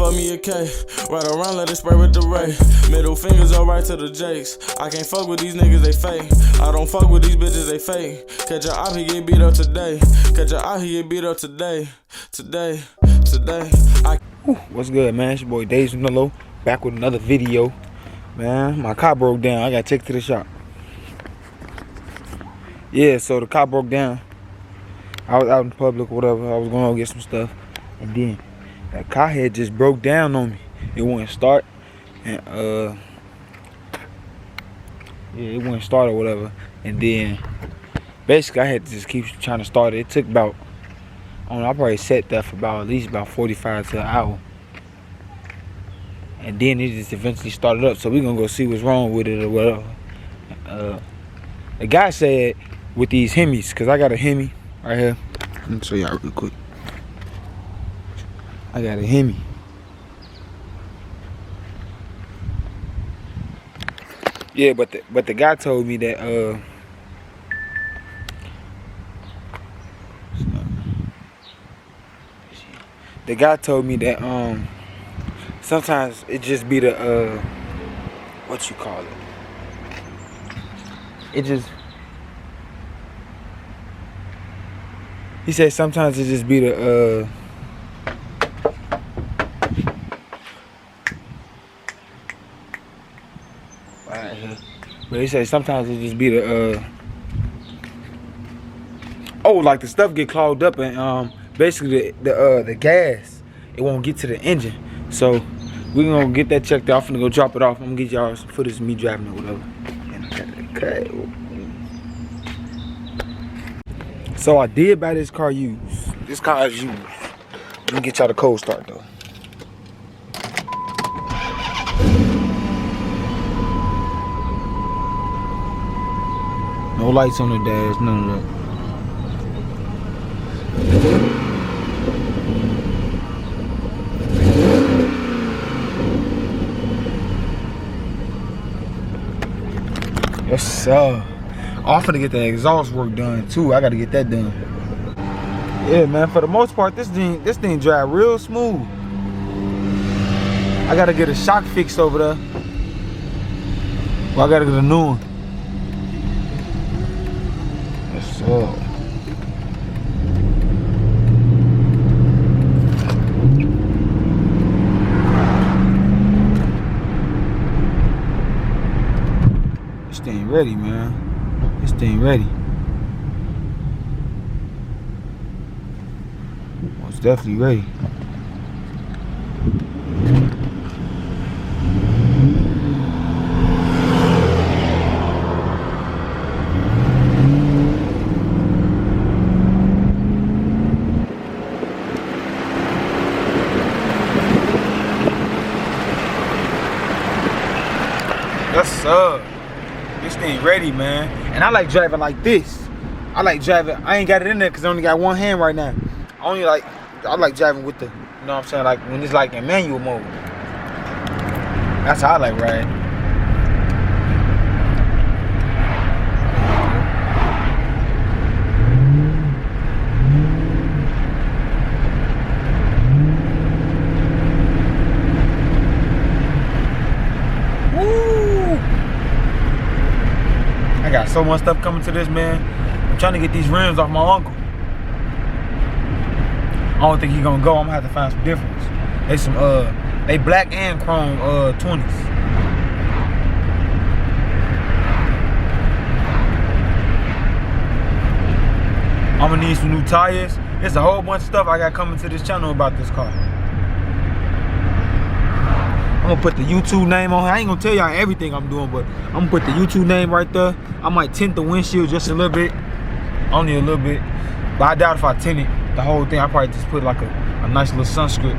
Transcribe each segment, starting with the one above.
fuck me a K. Right around, let it spray with the ray. Middle fingers up right to the Jakes. I can't fuck with these niggas, they fake. I don't fuck with these bitches, they fake. Catch your eye, he get beat up today. Catch your eye, he get beat up today. Today. What's good, man? It's your boy Days from the Low, back with another video. Man, my car broke down. I gotta take it to the shop. Yeah, so the car broke down. I was out in public or whatever. I was going to get some stuff. And then that car had just broke down on me. It wouldn't start. And it wouldn't start or whatever. And then basically I had to just keep trying to start it. It took about, I don't know, I probably sat there for at least about 45 to an hour. And then it just eventually started up. So we're gonna go see what's wrong with it or whatever. The guy said with these Hemis, cause I got a Hemi right here. Let me show y'all real quick. I got a Hemi. Yeah, but the guy told me that the guy told me that sometimes it just be the what you call it? It just, he said sometimes it just be the right here. But he said sometimes it just be the oh, like the stuff get clogged up and basically the gas, it won't get to the engine. So we're gonna get that checked out. I'm gonna go drop it off. I'm gonna get y'all some footage of me driving or whatever. And I got the cut. So I did buy this car used. This car is used. Let me get y'all the cold start though. No lights on the dash, none of that. Yes, sir. I'm finna get the exhaust work done too. I gotta get that done. Yeah, man. For the most part, this thing drive real smooth. I gotta get a shock fixed over there. Well, I gotta get a new one. Yes, sir. This thing ready, man. This thing ready. Oh, it's definitely ready. Yes, sir. This thing ready, man. And I like driving like this. I like driving. I ain't got it in there because I only got one hand right now. I like driving with the, you know what I'm saying, like when it's like in manual mode. That's how I like riding. I got so much stuff coming to this, man. I'm trying to get these rims off my uncle. I don't think he's gonna go. I'm gonna have to find some difference. They some they black and chrome 20s. I'm gonna need some new tires. There's a whole bunch of stuff I got coming to this channel about this car. I'm gonna put the YouTube name on here. I ain't gonna tell y'all everything I'm doing, but I'm gonna put the YouTube name right there. I might tint the windshield just a little bit, only a little bit. But I doubt if I tint it, the whole thing. I probably just put like a nice little sunscript.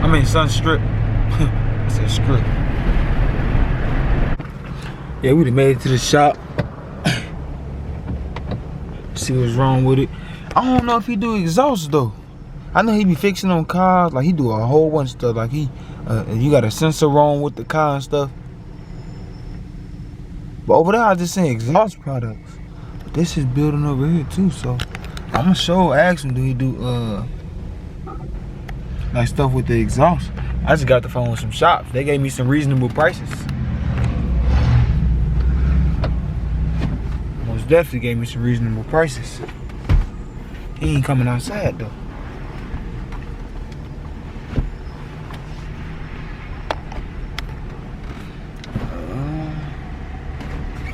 I mean sunstrip. I said script. Yeah, we done made it to the shop. See what's wrong with it. I don't know if he do exhaust though. I know he be fixing on cars, like he do a whole bunch of stuff. Like he, you got a sensor wrong with the car and stuff. But over there, I just saying exhaust products. But this is building over here too, so I'ma ask him, do he do like stuff with the exhaust? I just got the phone with some shops. They gave me some reasonable prices. Most definitely gave me some reasonable prices. He ain't coming outside though.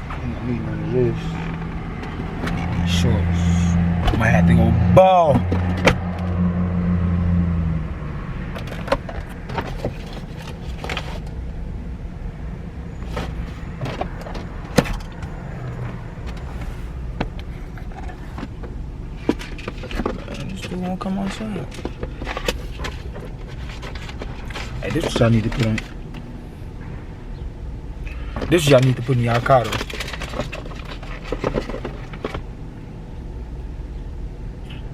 I need none of this. Shorts. Might have to go ball. Still won't come outside. Hey, this is what y'all need to put on. This is y'all need to put in y'all car though.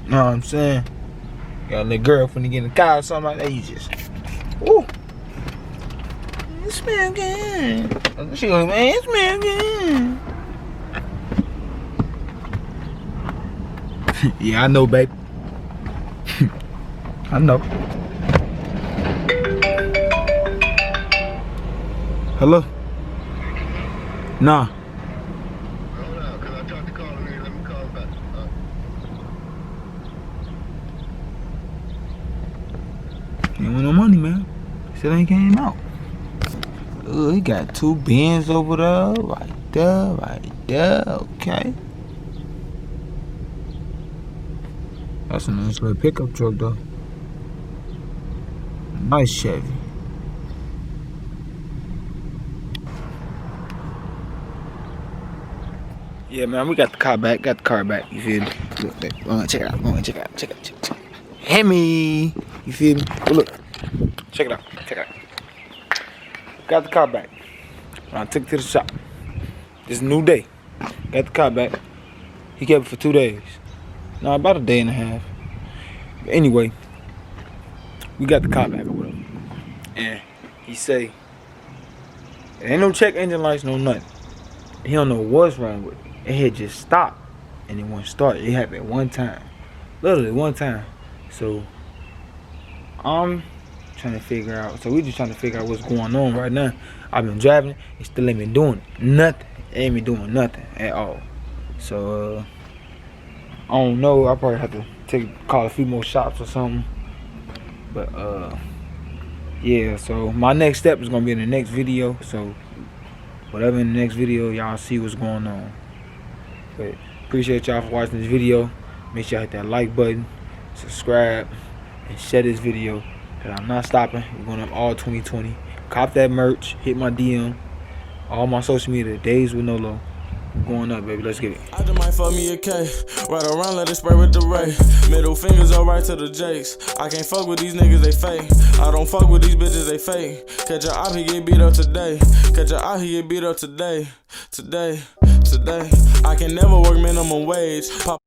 Know what I'm saying? Got a little girl finna get in the car or something like that. You just, ooh, it smell good. She goes, man, it smell good. Yeah, I know, babe. I know. Hello? Nah. Ain't want no money, man. Still ain't came out. Ooh, he got 2 bins over there, right there, okay. That's a nice little pickup truck, though. Nice Chevy. Yeah, man, we got the car back. You feel me? Look, check it out. Hemi, you feel me? Look, check it out. Got the car back. I took it to the shop. This is a new day. Got the car back. He kept it for 2 days. No, about a day and a half. But anyway, we got the car back or whatever. And he say, there ain't no check engine lights, no nothing. He don't know what's wrong with it. It had just stopped and it won't start. It happened one time. Literally one time. So I'm trying to figure out. So we just trying to figure out what's going on right now. I've been driving. It still ain't been doing nothing. It ain't been doing nothing at all. So I don't know. I probably have to call a few more shops or something. But yeah. So my next step is gonna be in the next video. So whatever in the next video, y'all see what's going on. But appreciate y'all for watching this video. Make sure y'all hit that like button, subscribe, and share this video. Cause I'm not stopping. We're going up all 2020. Cop that merch. Hit my DM. All my social media. Days with no low. Going up, baby. Let's get it. I just might fuck me a K. Right around, let it spray with the ray. Middle fingers alright to the Jakes. I can't fuck with these niggas, they fake. I don't fuck with these bitches, they fake. Catch your op, he get beat up today. Catch your op, he get beat up today. Today. I can never work minimum wage. Pop